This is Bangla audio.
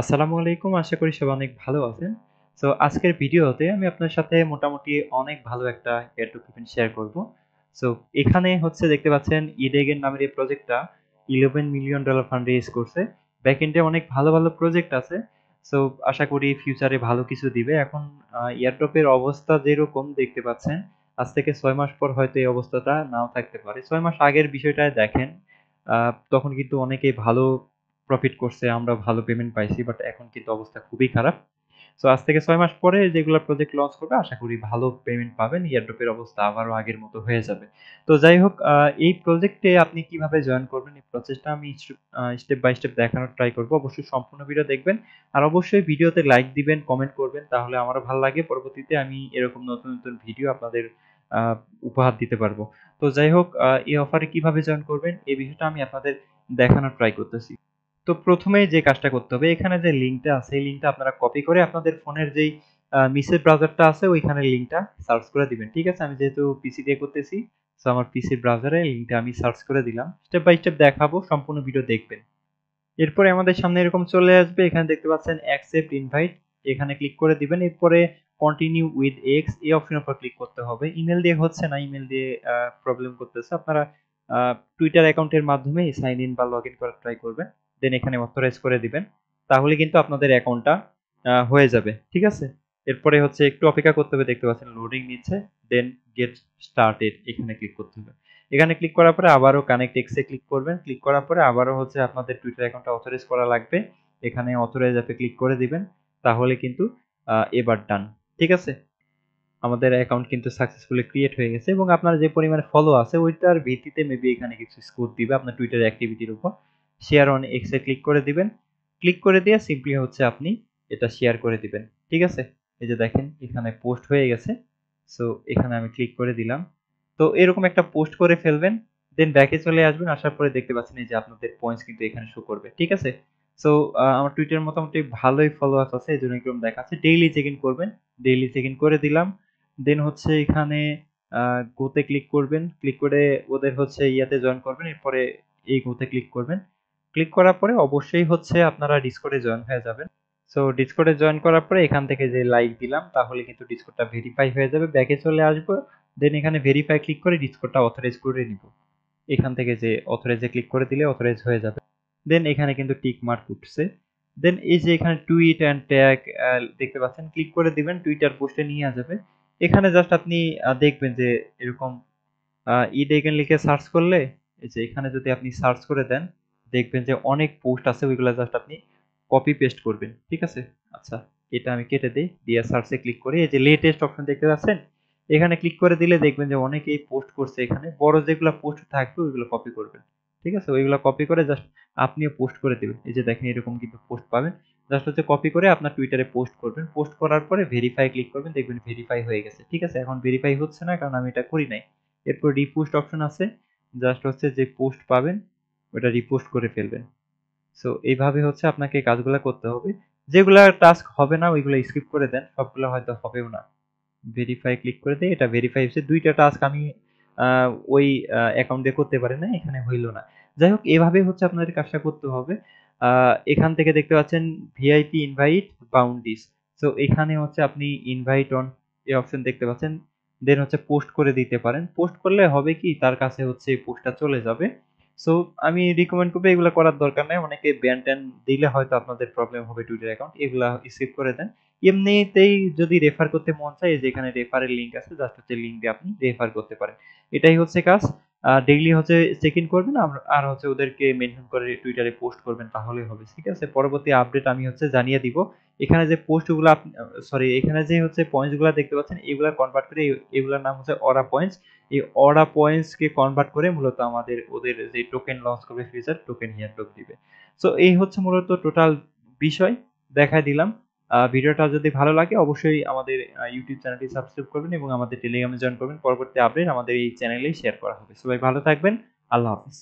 আসসালামু আলাইকুম। আশা করি সবাই অনেক ভালো আছেন। সো আজকের ভিডিওতে আমি আপনার সাথে মোটামুটি অনেক ভালো একটা এয়ারড্রপ ইভেন্ট শেয়ার করব। সো এখানে হচ্ছে দেখতে পাচ্ছেন ইডেগেন নামের এই প্রজেক্টটা $11 মিলিয়ন ফান্ড রেইজ করছে। ব্যাকএন্ডে অনেক ভালো, ভালো প্রজেক্ট আছে। সো আশা করি ফিউচারে ভালো কিছু দিবে। এখন এয়ারড্রপের অবস্থা যেরকম দেখতে পাচ্ছেন, আজ থেকে ৬ মাস পর হয়তো এই অবস্থাটা নাও থাকতে পারে। ৬ মাস আগের বিষয়টা দেখেন, তখন কিন্তু অনেকেই ভালো প্রফিট করছে, আমরা ভালো পেমেন্ট পাইছি, বাট এখন কিন্তু অবস্থা খুবই খারাপ। সো আজ থেকে ৬ মাস পরে যেগুলো প্রজেক্ট লঞ্চ করবে আশা করি ভালো পেমেন্ট পাবেন, এয়ারড্রপের অবস্থা আবারও আগের মতো হয়ে যাবে। তো যাই হোক, এই প্রজেক্টে আপনি কিভাবে জয়েন করবেন এই প্রসেসটা আমি স্টেপ বাই স্টেপ দেখানোর ট্রাই করব। অবশ্যই সম্পূর্ণ ভিডিও দেখবেন আর অবশ্যই ভিডিওতে লাইক দিবেন, কমেন্ট করবেন, তাহলে আমারও ভালো লাগে। পরবর্তীতে আমি এরকম নতুন নতুন ভিডিও আপনাদের আহ, উপহার দিতে পারবো। তো যাই হোক, এই অফারে কিভাবে জয়েন করবেন এই বিষয়টা আমি আপনাদের দেখানোর ট্রাই করতেছি। তো প্রথমেই যে কাজটা করতে হবে, এখানে যে লিঙ্কটা আছে এই লিঙ্কটা আপনারা কপি করে আপনাদের ফোনের যেই মিসের ব্রাউজারটা আছে ওইখানে লিঙ্কটা সার্চ করে দিবেন। ঠিক আছে, আমি যেহেতু পিসি দিয়ে করতেছি, সো আমার পিসির ব্রাউজারে লিঙ্কটা আমি সার্চ করে দিলাম। স্টেপ বাই স্টেপ দেখাবো, সম্পূর্ণ ভিডিও দেখবেন। এরপরে আমাদের সামনে এরকম চলে আসবে, এখানে দেখতে পাচ্ছেন অ্যাকসেপ্ট ইনভাইট, এখানে ক্লিক করে দিবেন। এরপরে কন্টিনিউ উইথ এক্স এই অপশনের উপর ক্লিক করতে হবে। ইমেল দিয়ে হচ্ছে না, ইমেল দিয়ে প্রবলেম করতেছে। আপনারা টুইটার অ্যাকাউন্টের মাধ্যমে সাইন ইন বা লগ ইন করার ট্রাই করবেন, দেন এখানে অথরাইজ করে দিবেন, তাহলে কিন্তু আপনাদের অ্যাকাউন্টটা হয়ে যাবে। ঠিক আছে, এরপরে হচ্ছে একটু অপেক্ষা করতে হবে, দেখতে পাচ্ছেন লোডিং নিচ্ছে, দেন গেট স্টার্টেড এখানে ক্লিক করতে হবে। এখানে ক্লিক করার পরে আবারও কানেক্ট এক্সে ক্লিক করবেন। ক্লিক করার পরে আবারও হচ্ছে আপনাদের টুইটার অ্যাকাউন্টটা অথরাইজ করা লাগবে। এখানে অথরাইজ অ্যাপে ক্লিক করে দিবেন, তাহলে কিন্তু এবার ডান। ঠিক আছে, আমাদের অ্যাকাউন্ট কিন্তু সাকসেসফুলি ক্রিয়েট হয়ে গেছে এবং আপনার যে পরিমাণে ফলো আছে ওইটার ভিত্তিতে মেবি এখানে কিছু স্কোর দিবে আপনার টুইটার অ্যাক্টিভিটির উপর। Share on x A click করে দিবেন। ক্লিক করে দিয়ে সিম্পলি হচ্ছে আপনি এটা শেয়ার করে দিবেন। ঠিক আছে, এই যে দেখেন এখানে পোস্ট হয়ে গেছে। সো এখানে আমি ক্লিক করে দিলাম। তো এরকম একটা পোস্ট করে ফেলবেন, দেন ব্যাকে চলে আসবেন। আসার পরে দেখতে পাচ্ছেন এই যে আপনাদের পয়েন্টস কিন্তু এখানে শো করবে। ঠিক আছে, সো আমার টুইটার মোটামুটি ভালোই ফলোয়ার্স আছে, এই জন্য এরকম দেখাচ্ছে। ডেইলি চেক ইন করবেন, ডেইলি চেক ইন করে দিলাম। দেন হচ্ছে এখানে গোতে ক্লিক করবেন, ক্লিক করে ওদের হচ্ছে ইয়াতে জয়েন করবেন। এরপরে এই গোতে ক্লিক করবেন। ক্লিক করার পরে অবশ্যই হচ্ছে আপনারা ডিসকর্ডে জয়েন হয়ে যাবেন। সো ডিসকর্ডে জয়েন করার পরে এখান থেকে যে লাইক দিলাম তাহলে কিন্তু ডিসকর্ডটা ভেরিফাই হয়ে যাবে। ব্যাকে চলে আসবো, দেন এখানে ভেরিফাই ক্লিক করে ডিসকর্ডটা অথরাইজ করে নিব। এখান থেকে যে অথরাইজে ক্লিক করে দিলে অথরাইজ হয়ে যাবে। দেন এখানে কিন্তু টিক মার্ক উঠছে। দেন এই যে এখানে টুইট অ্যান্ড ট্যাগ দেখতে পাচ্ছেন, ক্লিক করে দিবেন, টুইটার পোস্টে নিয়ে যাবে। এখানে জাস্ট আপনি দেখবেন যে এরকম ইডেগেন লিখে সার্চ করলে, এই যে এখানে যদি আপনি সার্চ করে দেন দেখবেন যে অনেক পোস্ট আছে, ওইগুলো জাস্ট আপনি কপি পেস্ট করবেন। ঠিক আছে, আচ্ছা এটা আমি কেটে দিই, দিয়ে সার্চে ক্লিক করি। এই যে লেটেস্ট অপশন দেখতে পাচ্ছেন, এখানে ক্লিক করে দিলে দেখবেন যে অনেকেই পোস্ট করছে। এখানে বড় যেগুলো পোস্ট থাকবে ওইগুলো কপি করবেন। ঠিক আছে, ওইগুলো কপি করে জাস্ট আপনিও পোস্ট করে দিবেন। এই যে দেখেন এরকম কিন্তু পোস্ট পাবেন, জাস্ট হচ্ছে কপি করে আপনার টুইটারে পোস্ট করবেন। পোস্ট করার পরে ভেরিফাই ক্লিক করবেন, দেখবেন ভেরিফাই হয়ে গেছে। ঠিক আছে, এখন ভেরিফাই হচ্ছে না কারণ আমি এটা করি নাই। এরপর রিপোস্ট অপশন আছে, জাস্ট হচ্ছে যে পোস্ট পাবেন ওটা রিপোস্ট করে ফেলবেন। সো এইভাবে হচ্ছে আপনাকে কাজগুলো করতে হবে। যেগুলা টাস্ক হবে না ওইগুলো স্কিপ করে দেন, সবগুলো হয়তো হবেও না। ভেরিফাই ক্লিক করে দেই, এটা ভেরিফাই হচ্ছে। দুইটা টাস্ক আমি ওই অ্যাকাউন্ট দিয়ে করতে পারি না, এখানে হইল না। যাই হোক, এভাবে হচ্ছে আপনাদের কাজটা করতে হবে। এখান থেকে দেখতে পাচ্ছেন ভিআইপি ইনভাইট বাউন্ডিস। সো এখানে হচ্ছে আপনি ইনভাইট অন এই অপশন দেখতে পাচ্ছেন, দেন হচ্ছে পোস্ট করে দিতে পারেন। পোস্ট করলে হবে কি, তার কাছে হচ্ছে এই পোস্টটা চলে যাবে। সো আমি রিকমেন্ড করবো এগুলো করার দরকার নাই। অনেকে ব্যান ট্যান দিলে হয়তো আপনাদের প্রবলেম হবে টুইটার অ্যাকাউন্ট, এগুলা স্কিপ করে দেন। এমনিতেই যদি রেফার করতে মন চায়, এই যে এখানে রেফারের লিঙ্ক আছে, জাস্ট হচ্ছে লিঙ্ক দিয়ে আপনি রেফার করতে পারেন। এটাই হচ্ছে কাজ। ডেইলি হচ্ছে চেক ইন করবেন আর হচ্ছে ওদেরকে মেনশন করে টুইটারে পোস্ট করবেন, তাহলেই হবে। ঠিক আছে, পরবর্তী আপডেট আমি হচ্ছে জানিয়ে দিব। এখানে যে পোস্টগুলো আপনি, সরি, এখানে যে হচ্ছে পয়েন্টসগুলো দেখতে পাচ্ছেন এগুলা কনভার্ট করে এগুলার নাম হচ্ছে অরা পয়েন্টস। এই অরা পয়েন্টস কে কনভার্ট করে মূলত আমাদের ওদের যে টোকেন লঞ্চ করবে ফিউচার, টোকেন হিয়ারড্রপ দিবে। সো এই হচ্ছে মূলত টোটাল বিষয়, দেখাই দিলাম। ভিডিওটা যদি ভালো লাগে অবশ্যই আমাদের ইউটিউব চ্যানেলটি সাবস্ক্রাইব করবেন এবং আমাদের টেলিগ্রামে জয়েন করবেন। পরবর্তী আপডেট আমাদের এই চ্যানেলেই শেয়ার করা হবে। সবাই ভালো থাকবেন। আল্লাহ হাফিজ।